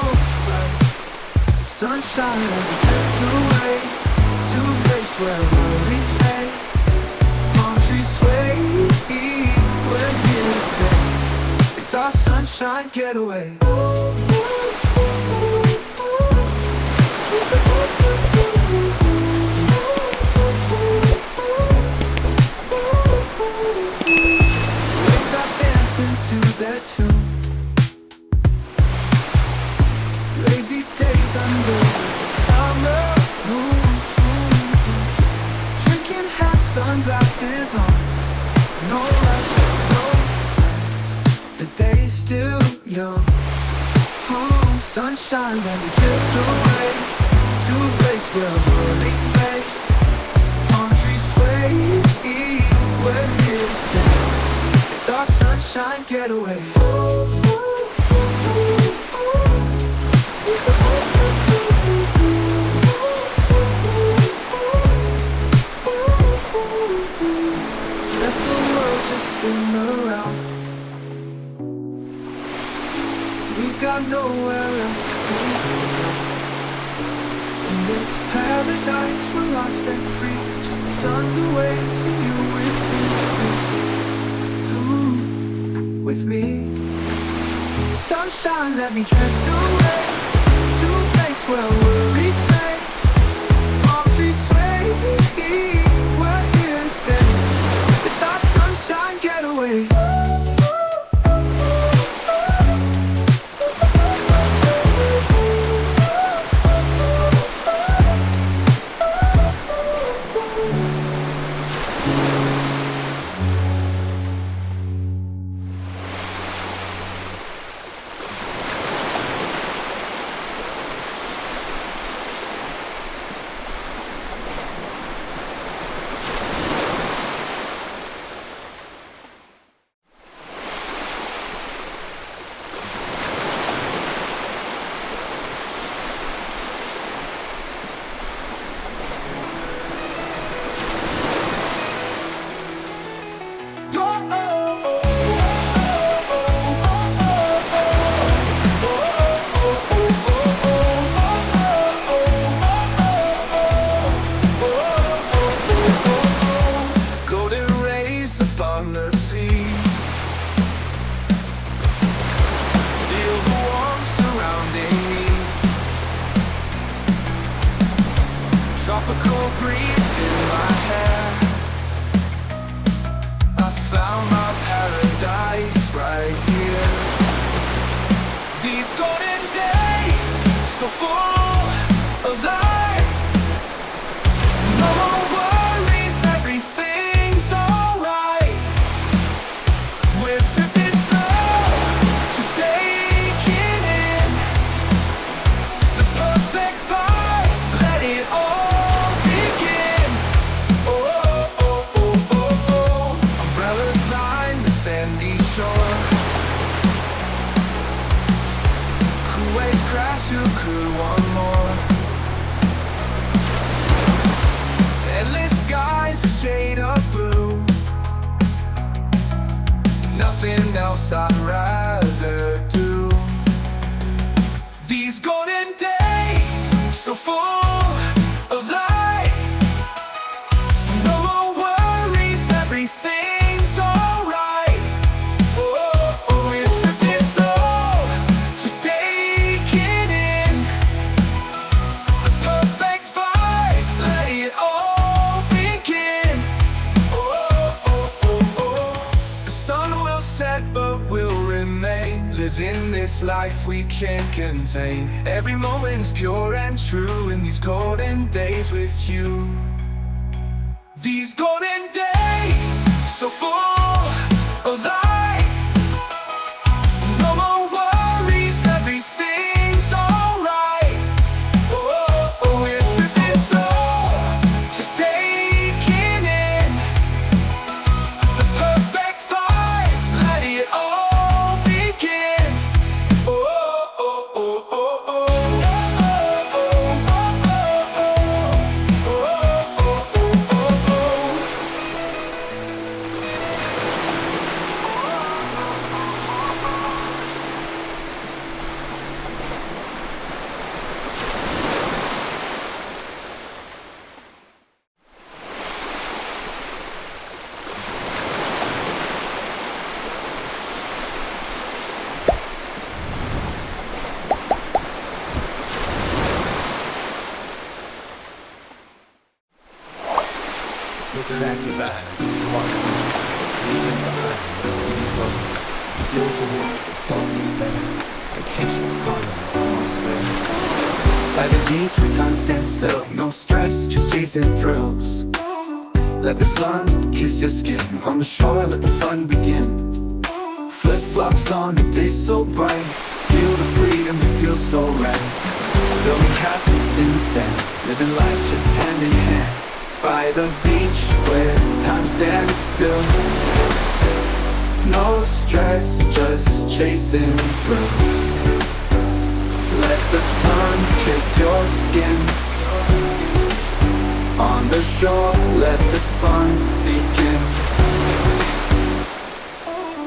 alright. Sunshine, let me drift away to a place where worries fade. Palm trees sway, we're here to stay. It's our sunshine getaway. Waves are dancing to their tune. Lazy days under the summer moon. Drinking hats, sunglasses on. No rush, no plans. The day's still young. Oh, sunshine, let me drift away to a place where worries fade. Palm trees sway, we're here to stay. It's our sunshine getaway. Let the world just spin around. We've got nowhere else to be. In this paradise we're lost and free. Just the sun, the waves, and you with me. Ooh, with me. Sunshine, let me drift away to a place where worries fade. Palm trees sway, we're here to stay. It's our sunshine getaway. Tropical breeze in my hair. I found my paradise right here. These golden days, so full of light. No more worries, everything's alright. We're drifting slow, just taking in the perfect vibe. Let it all crash, you could want more. Endless skies, a shade of blue. Nothing else I'd rather do. These golden days, so full of light. No more worries, everything's alright. We're drifting slow, just taking in the perfect vibe. Let it all begin. The sun will set but will remain. Living this life we can't contain. Every moment's pure and true in these golden days with you. These golden days, so full of light. No more worries, everything's alright. We're drifting slow, just taking in the perfect vibe. Let it all begin. exactly that. Just walk on, leaving behind the city's low. Feel the warmth, the salty air. Vacation's calling, almost there. By the beach where time stands still. No stress, just chasing thrills. Let the sun kiss your skin. On the shore, let the fun begin. Flip-flops on a day so bright. Feel the freedom, it feels so right. Building castles in the sand. Living life just hand in hand. By the beach where time stands still. No stress, just chasing thrills. Let the sun kiss your skin. On the shore, let the fun begin.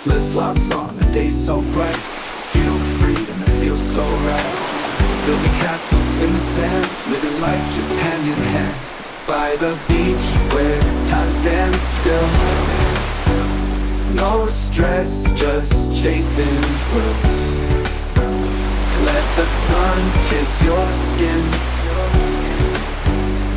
Flip-flops on a day so bright. Feel the freedom, it feels so right. Building castles in the sand. Living life just hand in hand. By the beach where time stands still. No stress, just chasing thrills. Let the sun kiss your skin.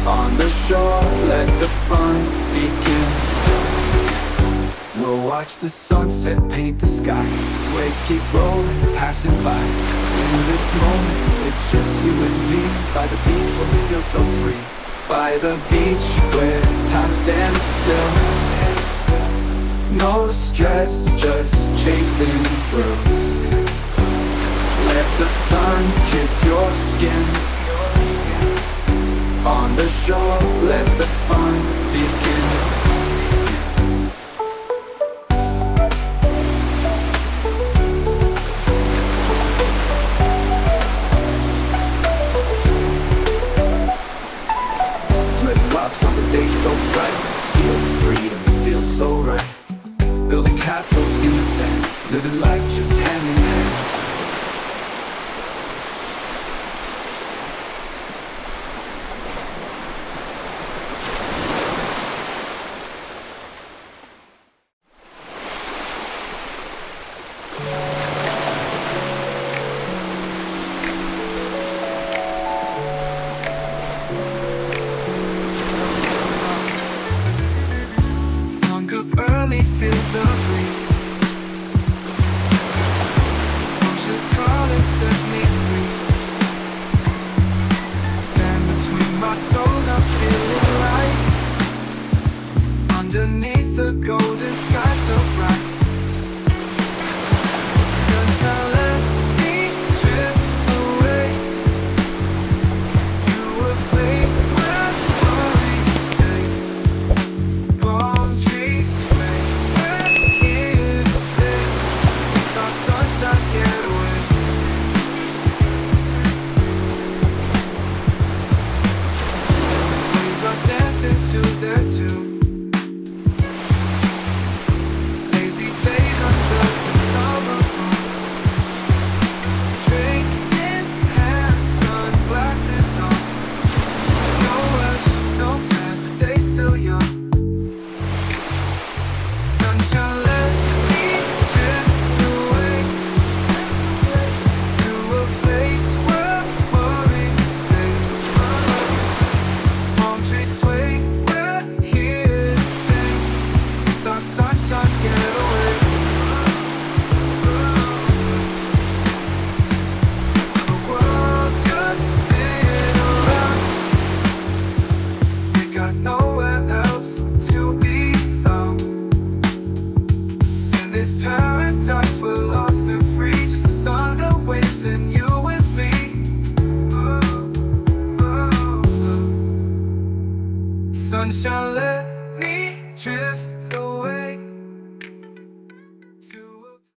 On the shore, let the fun begin. We'll watch the sunset paint the sky. As waves keep rolling, passing by. In this moment, it's just you and me. By the beach where we feel so free. By the beach where time stands still. No stress, just chasing thrills. Let the sun kiss your skin. On the shore, let the fun begin. Flip-flops on the day so bright. Feel the freedom, it feels so right. Building castles in the sand. Living life just hand in hand. Underneath the golden sky so bright. Sunshine, let me drift away to a place where worries stay. Palm trees sway, we're here to stay. It's our sunshine getaway. Waves are dancing to their tune. Sunshine, let me drift away.